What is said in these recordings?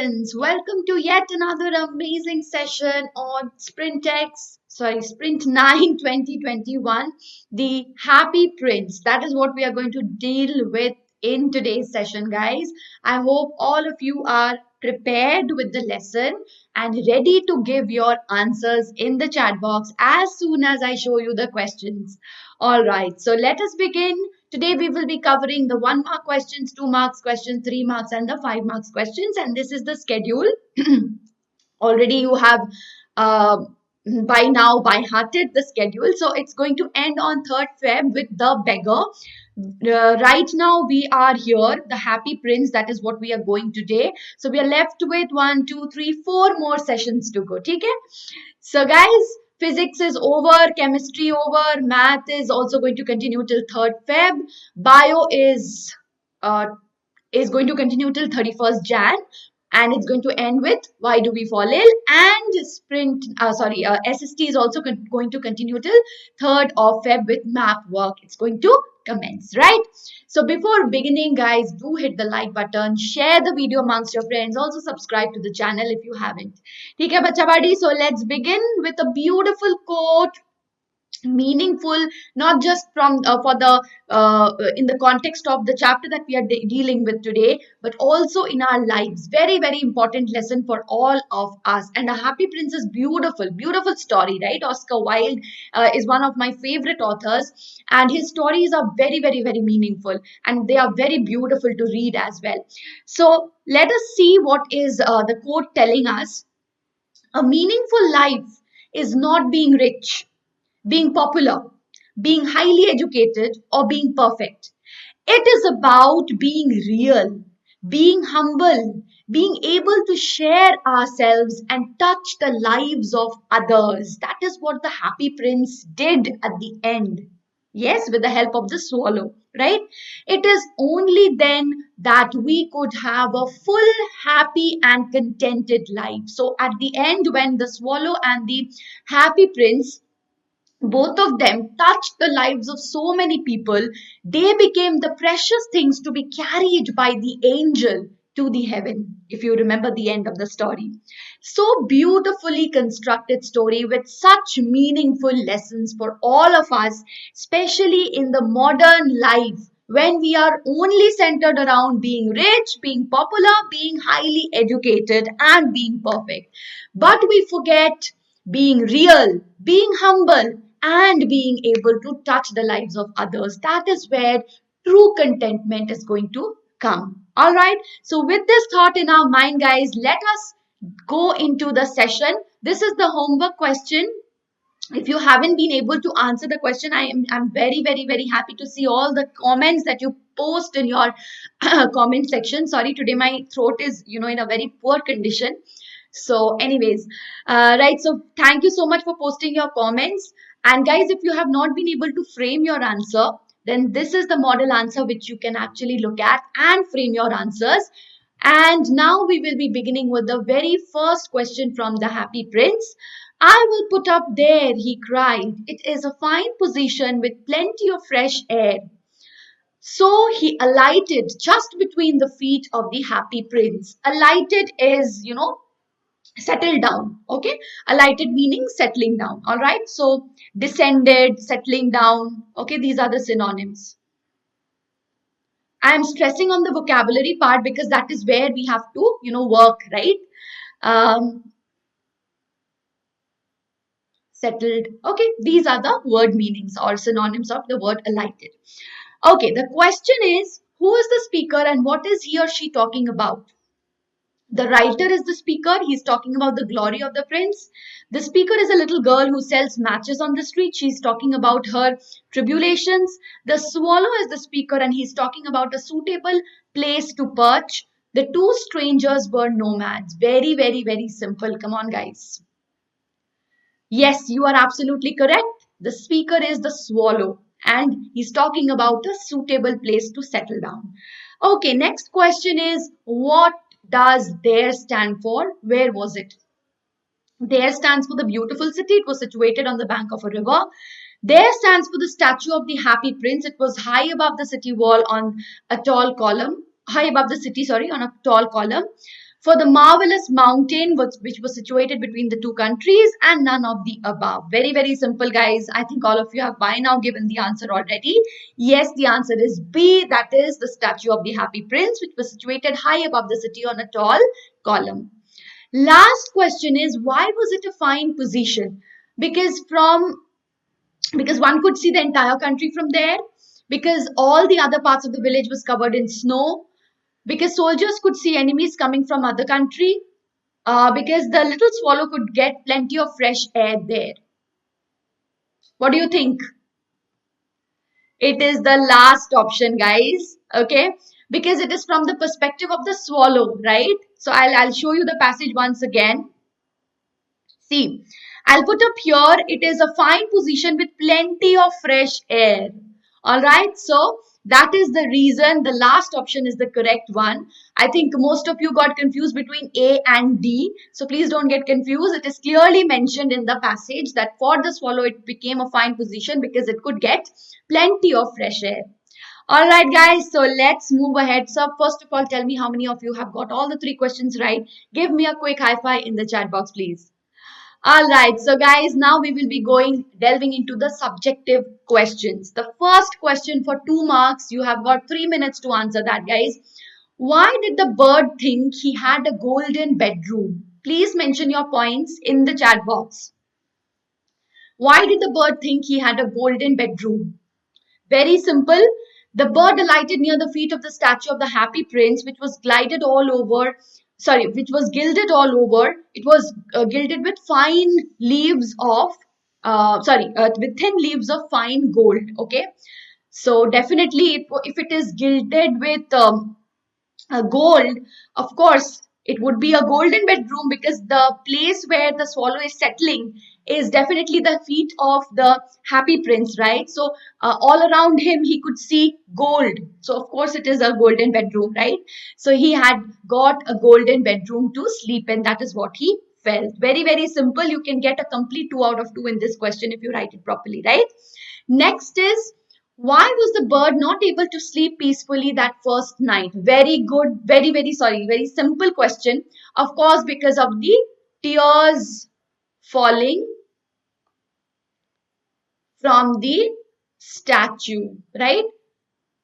students, welcome to yet another amazing session on Sprint 9 2021, the Happy Prince. That is what we are going to deal with in today's session, guys. I hope all of you are prepared with the lesson and ready to give your answers in the chat box as soon as I show you the questions. All right, so let us begin. Today we will be covering the 1 mark questions, 2 marks questions, 3 marks and the 5 marks questions, and this is the schedule. Already you have by now by hearted the schedule. So it's going to end on 3rd Feb with the beggar. Right now we are here, the Happy Prince, that is what we are going today. So we are left with 1, 2, 3, 4 more sessions to go. Okay? So guys, physics is over, chemistry over, math is also going to continue till 3rd Feb. Bio is going to continue till 31st Jan. And it's going to end with why do we fall ill, and SST is also going to continue till 3rd of Feb with map work. It's going to commence, right? So before beginning, guys, do hit the like button, share the video amongst your friends, also subscribe to the channel if you haven't. Okay, bacha buddy, so let's begin with a beautiful quote, meaningful, not just from in the context of the chapter that we are dealing with today, but also in our lives. Very, very important lesson for all of us. And a Happy Prince is beautiful story, right? Oscar Wilde is one of my favorite authors, and his stories are very, very, very meaningful, and they are very beautiful to read as well. So let us see what is the quote telling us. A meaningful life is not being rich, being popular, being highly educated, or being perfect. It is about being real, being humble, being able to share ourselves and touch the lives of others. That is what the Happy Prince did at the end. Yes, with the help of the swallow, right? It is only then that we could have a full, happy and contented life. So at the end, when the swallow and the Happy Prince, both of them touched the lives of so many people, they became the precious things to be carried by the angel to the heaven, if you remember the end of the story. So beautifully constructed story with such meaningful lessons for all of us, especially in the modern life when we are only centered around being rich, being popular, being highly educated and being perfect. But we forget being real, being humble, and being able to touch the lives of others. That is where true contentment is going to come. All right. So with this thought in our mind, guys, let us go into the session. This is the homework question. If you haven't been able to answer the question, I'm very, very, very happy to see all the comments that you post in your comment section. Sorry, today my throat is, in a very poor condition. So anyways, right. So thank you so much for posting your comments. And guys, if you have not been able to frame your answer, then this is the model answer which you can actually look at and frame your answers. And now we will be beginning with the very first question from the Happy Prince. I will put up there, he cried. It is a fine position with plenty of fresh air. So he alighted just between the feet of the Happy Prince. Alighted is, settle down. Okay, alighted meaning settling down. All right, so descended, settling down. Okay, these are the synonyms. I am stressing on the vocabulary part because that is where we have to work, right? Settled. Okay, these are the word meanings or synonyms of the word alighted. Okay, the question is, who is the speaker and what is he or she talking about? The writer is the speaker. He's talking about the glory of the prince. The speaker is a little girl who sells matches on the street. She's talking about her tribulations. The swallow is the speaker and he's talking about a suitable place to perch. The two strangers were nomads. Very, very, very simple. Come on, guys. Yes, you are absolutely correct. The speaker is the swallow and he's talking about a suitable place to settle down. Okay, next question is, what does there stand for? Where was it? There stands for the beautiful city. It was situated on the bank of a river. There stands for the statue of the Happy Prince. It was high above the city wall on a tall column. High above the city, sorry, on a tall column. For the marvelous mountain which was situated between the two countries, and none of the above. Very, very simple, guys. I think all of you have by now given the answer already. Yes, the answer is B. That is the statue of the Happy Prince, which was situated high above the city on a tall column. Last question is, why was it a fine position? Because one could see the entire country from there, because all the other parts of the village was covered in snow, because soldiers could see enemies coming from other country, because the little swallow could get plenty of fresh air there. What do you think? It is the last option, guys. Okay, because it is from the perspective of the swallow, right? So I'll show you the passage once again. See, I'll put up here, it is a fine position with plenty of fresh air. Alright, so that is the reason the last option is the correct one. I think most of you got confused between A and D. So please don't get confused. It is clearly mentioned in the passage that for the swallow it became a fine position because it could get plenty of fresh air. Alright guys, so let's move ahead. So first of all, tell me how many of you have got all the 3 questions right. Give me a quick high five in the chat box, please. Alright, so guys, now we will be delving into the subjective questions. The first question for 2 marks, you have got 3 minutes to answer that, guys. Why did the bird think he had a golden bedroom? Please mention your points in the chat box. Why did the bird think he had a golden bedroom? Very simple. The bird alighted near the feet of the statue of the Happy Prince, which was gilded all over. It was gilded with fine leaves of, with thin leaves of fine gold. Okay, so definitely, if it is gilded with gold, of course, it would be a golden bedroom, because the place where the swallow is settling is definitely the feet of the Happy Prince, right? So all around him he could see gold, so of course it is a golden bedroom, right? So he had got a golden bedroom to sleep in. That is what he felt. Very, very simple. You can get a complete 2 out of 2 in this question if you write it properly, right? Next is, why was the bird not able to sleep peacefully that first night? Very good. Very simple question. Of course, because of the tears falling from the statue, right?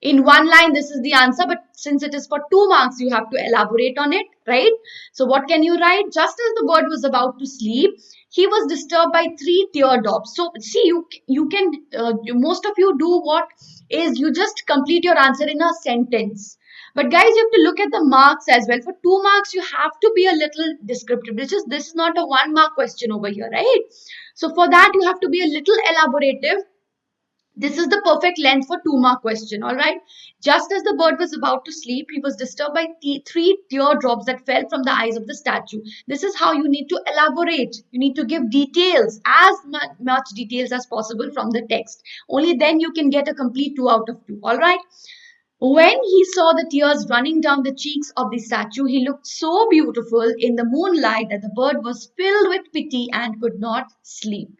In one line, this is the answer, but since it is for 2 marks, you have to elaborate on it, right? So what can you write? Just as the bird was about to sleep, he was disturbed by 3 teardrops. So see, most of you do what is, you just complete your answer in a sentence. But guys, you have to look at the marks as well. For 2 marks, you have to be a little descriptive. This is not a 1 mark question over here, right? So for that, you have to be a little elaborative. This is the perfect length for 2 mark question, alright? Just as the bird was about to sleep, he was disturbed by 3 teardrops that fell from the eyes of the statue. This is how you need to elaborate. You need to give details, as much details as possible from the text. Only then you can get a complete 2 out of 2, alright? When he saw the tears running down the cheeks of the statue, he looked so beautiful in the moonlight that the bird was filled with pity and could not sleep.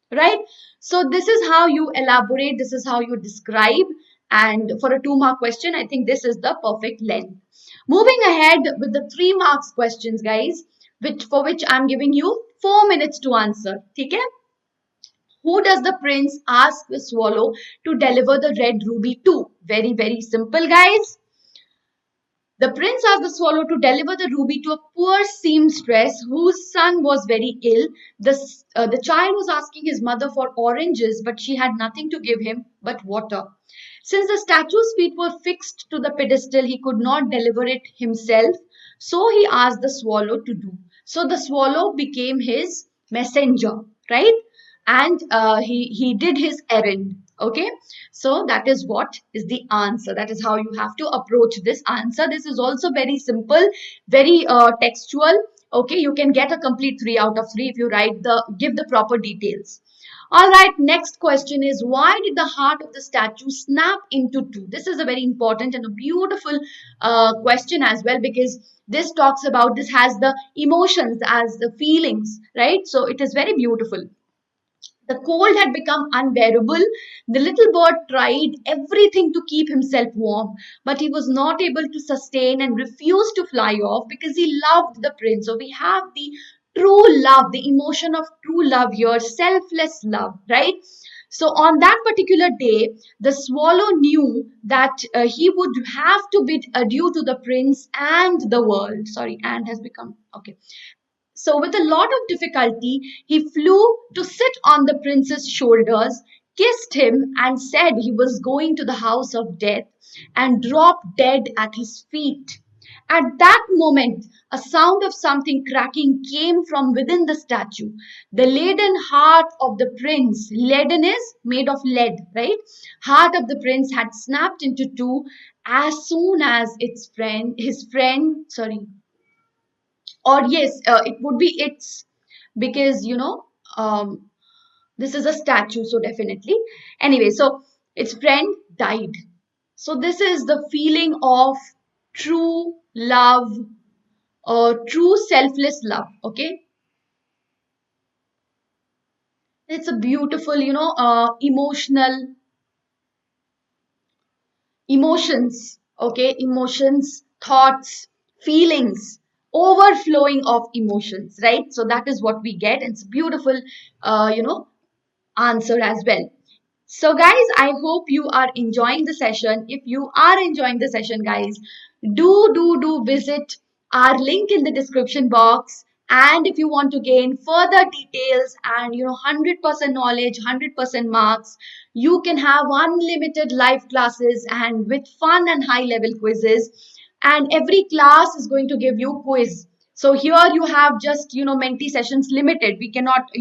Right? So this is how you elaborate, this is how you describe, and for a 2 mark question, I think this is the perfect length. Moving ahead with the 3 marks questions, guys, for which I'm giving you 4 minutes to answer. Okay? Who does the prince ask the swallow to deliver the red ruby to? Very, very simple, guys. The prince asked the swallow to deliver the ruby to a poor seamstress whose son was very ill. The child was asking his mother for oranges, but she had nothing to give him but water. Since the statue's feet were fixed to the pedestal, he could not deliver it himself. So he asked the swallow to do. So the swallow became his messenger, right? And he did his errand. Okay, so that is what is the answer. That is how you have to approach this answer. This is also very simple, very textual. Okay, you can get a complete 3 out of 3 if you give the proper details. All right, next question is, why did the heart of the statue snap into 2? This is a very important and a beautiful question as well, because this has the emotions as the feelings, right? So it is very beautiful. The cold had become unbearable. The little bird tried everything to keep himself warm, but he was not able to sustain and refused to fly off because he loved the prince. So we have the true love, the emotion of true love here, selfless love, right? So on that particular day, the swallow knew that he would have to bid adieu to the prince and the world. Sorry, and has become okay. So, with a lot of difficulty, he flew to sit on the prince's shoulders, kissed him, and said he was going to the house of death, and dropped dead at his feet. At that moment, a sound of something cracking came from within the statue. The leaden heart of the prince, leaden is made of lead, right? Heart of the prince had snapped into two as soon as his friend, sorry, or yes, it would be its, because um, this is a statue, so definitely. Anyway, so its friend died. So this is the feeling of true love or true selfless love. Okay, it's a beautiful, emotions. Okay, emotions, thoughts, feelings, overflowing of emotions, right? So that is what we get. It's beautiful, answer as well. So, guys, I hope you are enjoying the session. If you are enjoying the session, guys, do visit our link in the description box. And if you want to gain further details and 100% knowledge, 100% marks, you can have unlimited live classes and with fun and high level quizzes. And every class is going to give you quiz. So here you have just mentee sessions limited. We cannot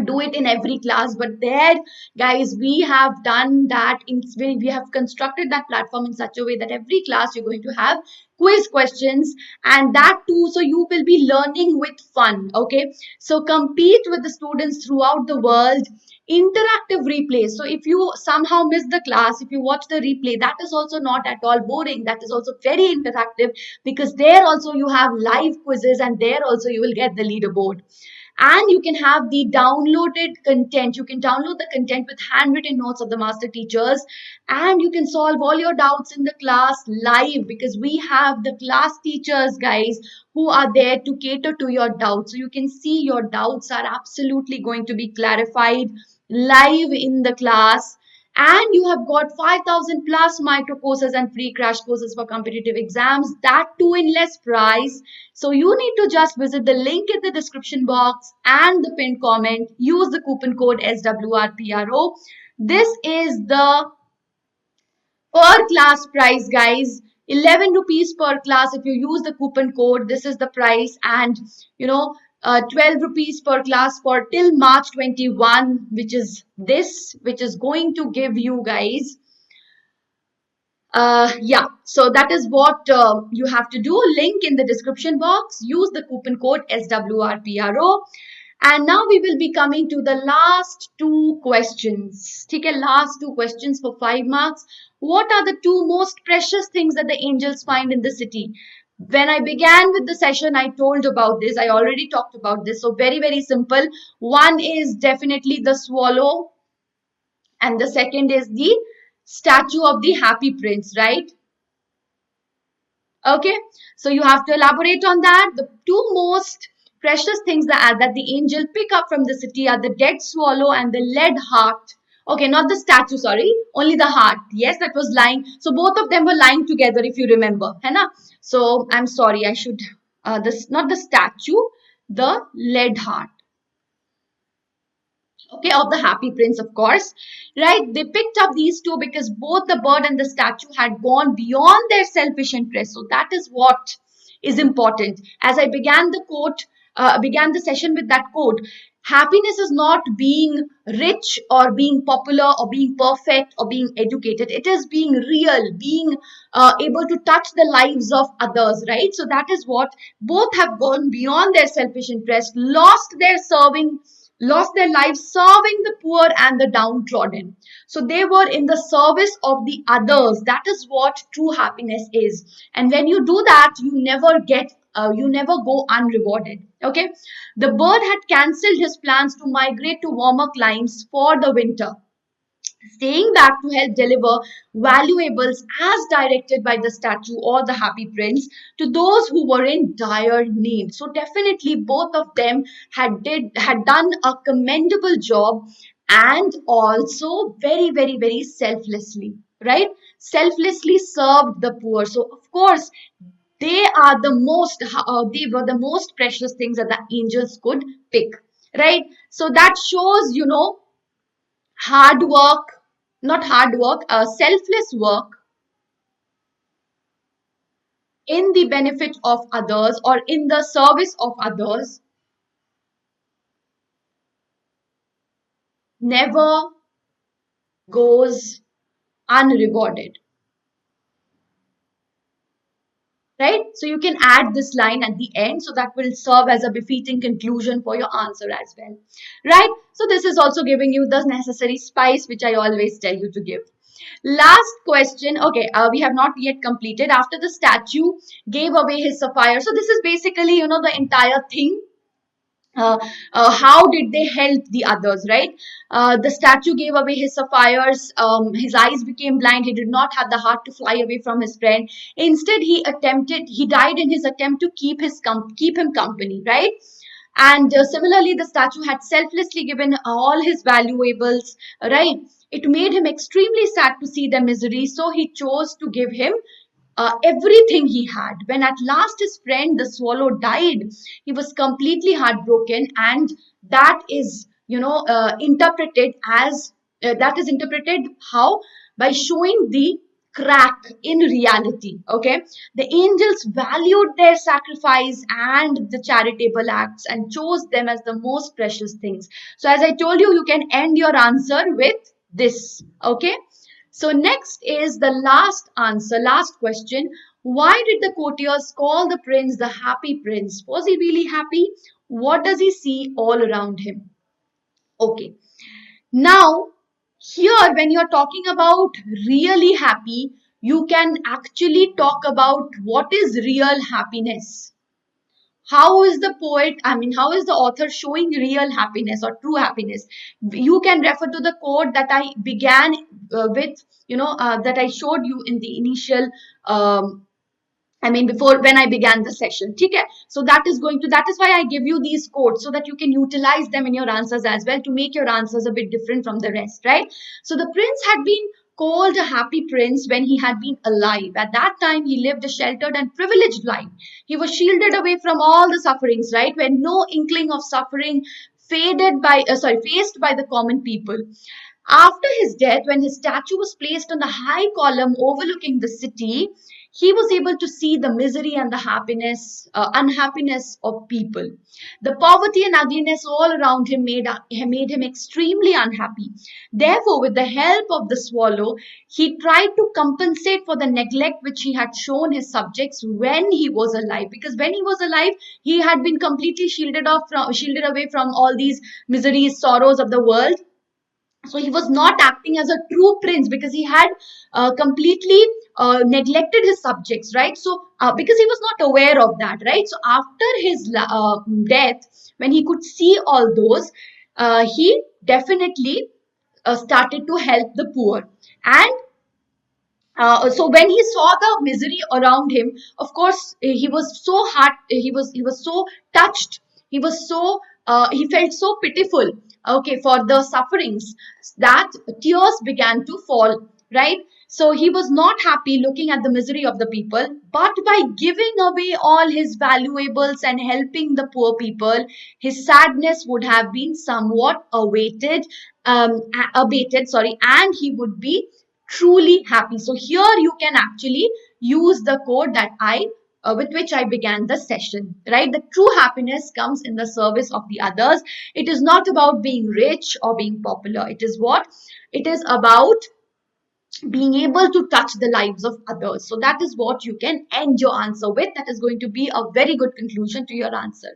do it in every class, but there, guys, we have done that we have constructed that platform in such a way that every class you're going to have quiz questions, and that too, so you will be learning with fun. Okay, so compete with the students throughout the world. Interactive replays, so if you somehow miss the class, if you watch the replay, that is also not at all boring. That is also very interactive, because there also you have live quizzes, and there also you will get the leaderboard. And you can have the downloaded content. You can download the content with handwritten notes of the master teachers, and you can solve all your doubts in the class live, because we have the class teachers, guys, who are there to cater to your doubts. So you can see your doubts are absolutely going to be clarified live in the class. And you have got 5,000 plus micro courses and free crash courses for competitive exams, that too in less price. So you need to just visit the link in the description box and the pinned comment. Use the coupon code SWRPRO. This is the per class price, guys. 11 rupees per class if you use the coupon code. This is the price. And 12 rupees per class for till March 21, which is this, which is going to give you guys yeah, so that is what you have to do. Link in the description box. Use the coupon code SWRPRO. And now we will be coming to the last two questions. Okay, last two questions for 5 marks. What are the two most precious things that the angels find in the city? When I began with the session, I told about this. I already talked about this. So very, very simple. One is definitely the swallow, and the second is the statue of the happy prince, right? Okay, so you have to elaborate on that. The two most precious things that the angel pick up from the city are the dead swallow and the lead heart. Okay, not the statue, sorry, only the heart. Yes, that was lying. So both of them were lying together, if you remember. Hai na? So I'm sorry, I should, this not the statue, the lead heart. Okay, of the happy prince, of course, right? They picked up these two because both the bird and the statue had gone beyond their selfish interest. So that is what is important. As I began began the session with that quote: happiness is not being rich or being popular or being perfect or being educated. It is being real, being able to touch the lives of others, right? So that is what both have gone beyond their selfish interest, lost their lives serving the poor and the downtrodden. So they were in the service of the others. That is what true happiness is. And when you do that, you never get you never go unrewarded. Okay, the bird had cancelled his plans to migrate to warmer climes for the winter, staying back to help deliver valuables as directed by the statue or the happy prince to those who were in dire need. So definitely both of them had done a commendable job, and also very selflessly, right? Selflessly served the poor. So of course they were the most precious things that the angels could pick, right? So that shows, hard work, not hard work, selfless work in the benefit of others or in the service of others never goes unrewarded, right? So you can add this line at the end, so that will serve as a befitting conclusion for your answer as well, right? So this is also giving you the necessary spice which I always tell you to give. Last question. Okay, we have not yet completed. After the statue gave away his sapphire, so this is basically, the entire thing. How did they help the others, right? The statue gave away his sapphires. His eyes became blind. He did not have the heart to fly away from his friend. Instead, he died in his attempt to keep him company, right? And similarly, the statue had selflessly given all his valuables, right? It made him extremely sad to see their misery, so he chose to give him everything he had. When at last his friend, the swallow, died, he was completely heartbroken, and that is, interpreted as that is interpreted how? By showing the crack in reality. Okay, the angels valued their sacrifice and the charitable acts and chose them as the most precious things. So, as I told you, you can end your answer with this. Okay. So next is the last answer, last question. Why did the courtiers call the prince the happy prince? Was he really happy? What does he see all around him? Okay. Now, here when you're talking about really happy, you can actually talk about what is real happiness. How is the poet, how is the author showing real happiness or true happiness? You can refer to the quote that I began with, that I showed you in the initial, before when I began the session. Okay? So that is why I give you these quotes, so that you can utilize them in your answers as well to make your answers a bit different from the rest, right? So the prince had been called a happy prince when he had been alive. At that time, he lived a sheltered and privileged life. He was shielded away from all the sufferings, right? When no inkling of suffering faced by the common people. After his death, when his statue was placed on a high column overlooking the city, he was able to see the misery and the unhappiness of people. The poverty and ugliness all around him made him extremely unhappy. Therefore, with the help of the swallow, he tried to compensate for the neglect which he had shown his subjects when he was alive. Because when he was alive, he had been completely shielded away from all these miseries, sorrows of the world. So he was not acting as a true prince, because he had completely neglected his subjects, right? So because he was not aware of that, right? So after his death, when he could see all those, he definitely started to help the poor. And so when he saw the misery around him, of course, he was so hurt. He was so touched. He felt so pitiful. Okay, for the sufferings, that tears began to fall. Right. So he was not happy looking at the misery of the people, but by giving away all his valuables and helping the poor people, his sadness would have been somewhat abated. Sorry, and he would be truly happy. So here you can actually use the quote that with which I began the session, right? The true happiness comes in the service of the others. It is not about being rich or being popular. It is what? It is about being able to touch the lives of others. So that is what you can end your answer with. That is going to be a very good conclusion to your answer,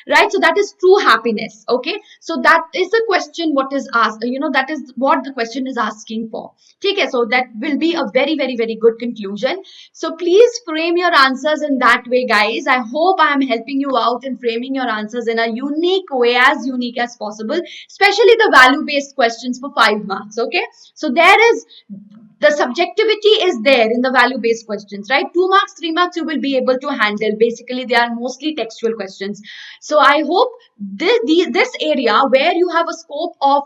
right? So that is true happiness. Okay, so that is the question what is asked, that is what the question is asking for. Okay, so that will be a very, very, very good conclusion. So please frame your answers in that way, guys. I hope I am helping you out in framing your answers in a unique way, as unique as possible, especially the value based questions for 5 marks. Okay, so there is the subjectivity is there in the value based questions, right? 2 marks, 3 marks you will be able to handle. Basically they are mostly textual questions. So I hope this area where you have a scope of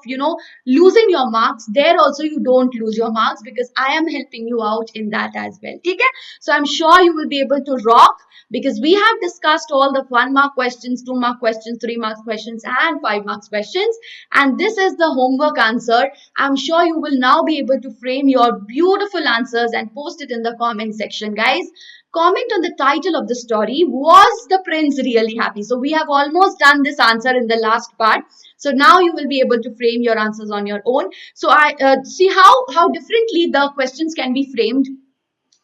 losing your marks, there also you don't lose your marks, because I am helping you out in that as well. Okay, so I'm sure you will be able to rock, because we have discussed all the 1 mark questions, 2 mark questions, 3 mark questions, and 5 marks questions, and this is the homework answer. I'm sure you will now be able to frame your beautiful answers and post it in the comment section, guys. Comment on the title of the story. Was the prince really happy? So we have almost done this answer in the last part. So now you will be able to frame your answers on your own. So I see how differently the questions can be framed,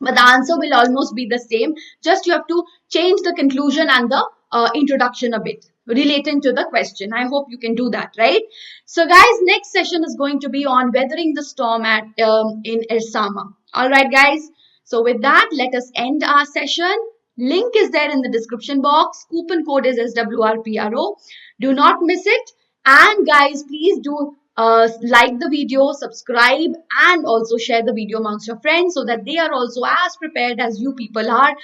but the answer will almost be the same. Just you have to change the conclusion and the introduction a bit relating to the question. I hope you can do that, right? So guys, next session is going to be on weathering the storm at in Ersama. All right, guys. So with that, let us end our session. Link is there in the description box. Coupon code is SWRPRO. Do not miss it. And guys, please do like the video, subscribe, and also share the video amongst your friends, so that they are also as prepared as you people are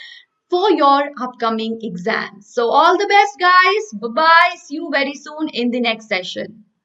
for your upcoming exams. So all the best, guys. Bye bye. See you very soon in the next session.